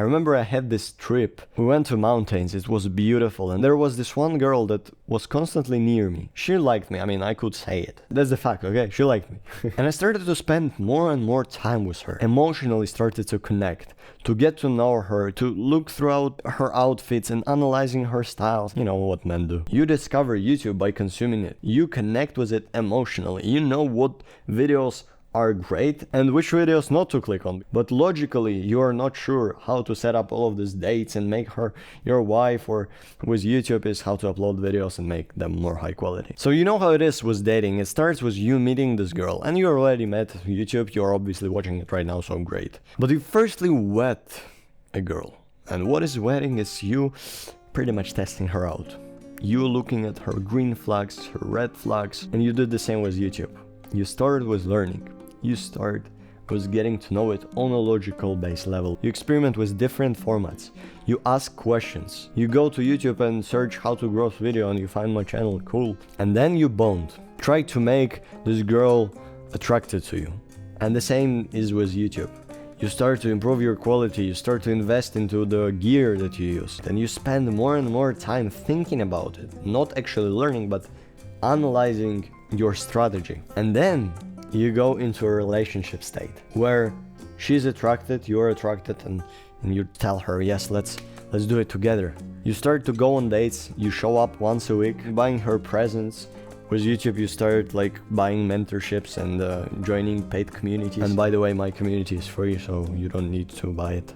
I remember I had this trip. We went to mountains, it was beautiful, and there was this one girl that was constantly near me. She liked me, I mean, I could say it. That's the fact, okay? She liked me. And I started to spend more and more time with her. Emotionally started to connect, to get to know her, to look throughout her outfits and analyzing her styles. You know what men do. You discover YouTube by consuming it. You connect with it emotionally. You know what videos are great and which videos not to click on. But logically, you are not sure how to set up all of these dates and make her your wife, or with YouTube is how to upload videos and make them more high quality. So you know how it is with dating. It starts with you meeting this girl and you already met YouTube. You're obviously watching it right now, so great. But you firstly wed a girl. And what is wedding is you pretty much testing her out. You looking at her green flags, her red flags, and you did the same with YouTube. You started with learning. You start with getting to know it on a logical base level. You experiment with different formats. You ask questions. You go to YouTube and search how to grow video and you find my channel cool. And then you bond. Try to make this girl attracted to you. And the same is with YouTube. You start to improve your quality, you start to invest into the gear that you use. Then you spend more and more time thinking about it. Not actually learning, but analyzing your strategy. And then you go into a relationship state where she's attracted, you're attracted, and you tell her, yes, let's do it together. You start to go on dates, you show up once a week, buying her presents. With YouTube, you start like buying mentorships and joining paid communities. And by the way, my community is free, so you don't need to buy it.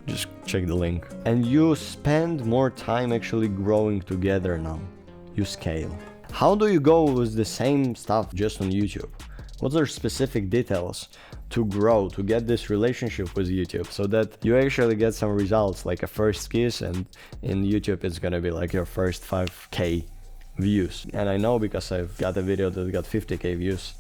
Just check the link. And you spend more time actually growing together now. You scale. How do you go with the same stuff just on YouTube? What are specific details to grow, to get this relationship with YouTube so that you actually get some results, like a first kiss, and in YouTube it's gonna be like your first 5k views. And I know because I've got a video that got 50k views.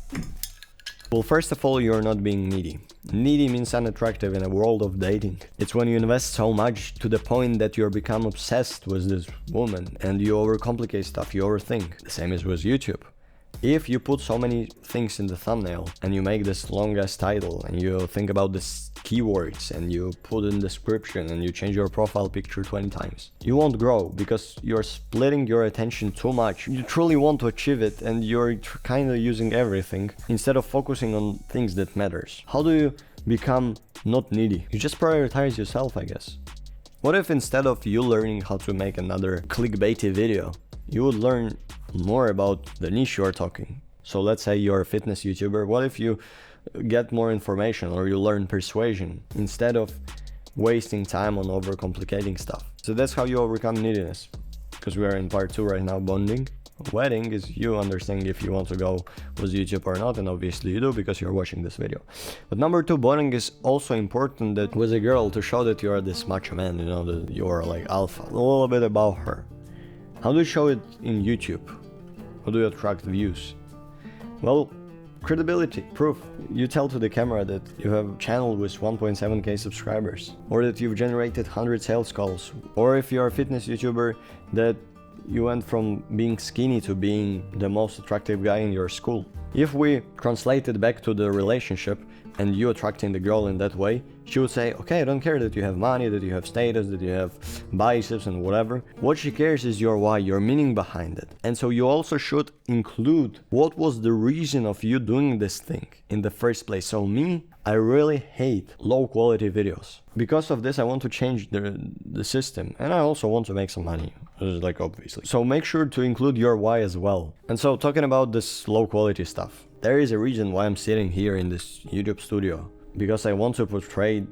Well, first of all, you're not being needy. Needy means unattractive in a world of dating. It's when you invest so much to the point that you become obsessed with this woman and you overcomplicate stuff, you overthink. The same is with YouTube. If you put so many things in the thumbnail and you make this long-ass title and you think about this keywords and you put in description and you change your profile picture 20 times, you won't grow because you're splitting your attention too much. You truly want to achieve it and you're kind of using everything instead of focusing on things that matters. How do you become not needy? You just prioritize yourself, I guess. What if instead of you learning how to make another clickbaity video, you would learn more about the niche you're talking? So let's say you're a fitness YouTuber. What if you get more information or you learn persuasion instead of wasting time on overcomplicating stuff? So that's how you overcome neediness. Because we are in part 2 right now, bonding. Wedding is you understanding if you want to go with YouTube or not, and obviously you do because you're watching this video. But number 2, bonding is also important that with a girl to show that you are this macho man, you know, that you are like alpha. A little bit about her. How do you show it in YouTube? How do you attract views? Well, credibility, proof. You tell to the camera that you have a channel with 1.7k subscribers, or that you've generated 100 sales calls, or if you're a fitness YouTuber, that you went from being skinny to being the most attractive guy in your school. If we translate it back to the relationship and you attracting the girl in that way, she would say, okay, I don't care that you have money, that you have status, that you have biceps and whatever. What she cares is your why, your meaning behind it. And so you also should include what was the reason of you doing this thing in the first place. So me, I really hate low quality videos. Because of this, I want to change the system, and I also want to make some money, like obviously. So make sure to include your why as well. And so talking about this low quality stuff, there is a reason why I'm sitting here in this YouTube studio, because I want to portray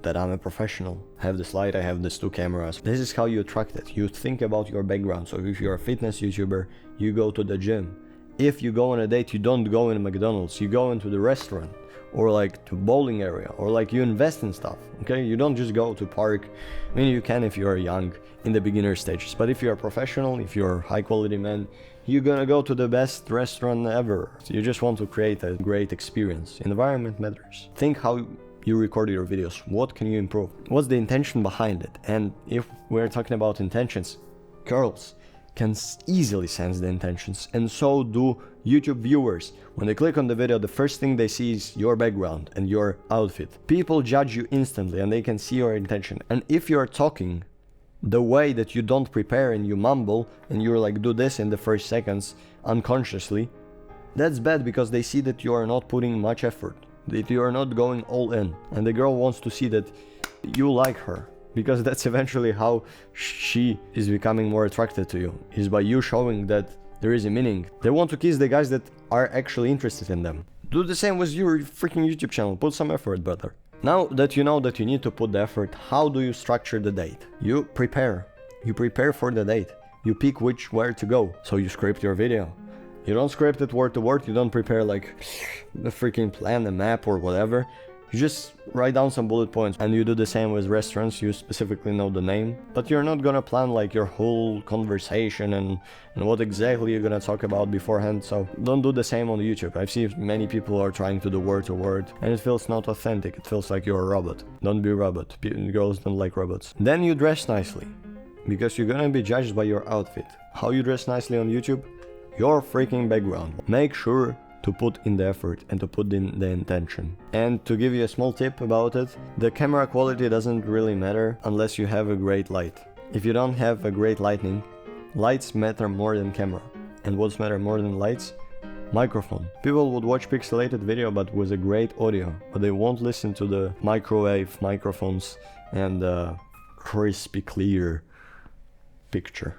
that I'm a professional. I have this light, I have these 2 cameras. This is how you attract it. You think about your background. So if you're a fitness YouTuber, you go to the gym. If you go on a date, you don't go in McDonald's, you go into the restaurant, or like to bowling area, or like you invest in stuff, okay? You don't just go to park. I mean, you can if you're young in the beginner stages, but if you're a professional, if you're a high quality man, you're gonna go to the best restaurant ever. So you just want to create a great experience. Environment matters. Think how you record your videos. What can you improve? What's the intention behind it? And if we're talking about intentions, girls, can easily sense the intentions, and so do YouTube viewers. When they click on the video, the first thing they see is your background and your outfit. People judge you instantly and they can see your intention. And if you're talking the way that you don't prepare and you mumble and you're like do this in the first seconds unconsciously, that's bad because they see that you are not putting much effort, that you are not going all in, and the girl wants to see that you like her, because that's eventually how she is becoming more attracted to you, is by you showing that there is a meaning. They want to kiss the guys that are actually interested in them. Do the same with your freaking YouTube channel, put some effort, brother. Now that you know that you need to put the effort, how do you structure the date? You prepare for the date. You pick where to go, so you script your video. You don't script it word to word, you don't prepare like the freaking plan, a map or whatever. You just write down some bullet points, and you do the same with restaurants. You specifically know the name, but you're not gonna plan like your whole conversation and what exactly you're gonna talk about beforehand, so don't do the same on YouTube. I've seen many people are trying to do word to word, and it feels not authentic. It feels like you're a robot. Don't be a robot. Girls don't like robots. Then you dress nicely, because you're gonna be judged by your outfit. How you dress nicely on YouTube? Your freaking background. Make sure to put in the effort and to put in the intention. And to give you a small tip about it, the camera quality doesn't really matter unless you have a great light. If you don't have a great lighting, lights matter more than camera. And what's matter more than lights? Microphone. People would watch pixelated video but with a great audio, but they won't listen to the microwave microphones and crispy clear picture.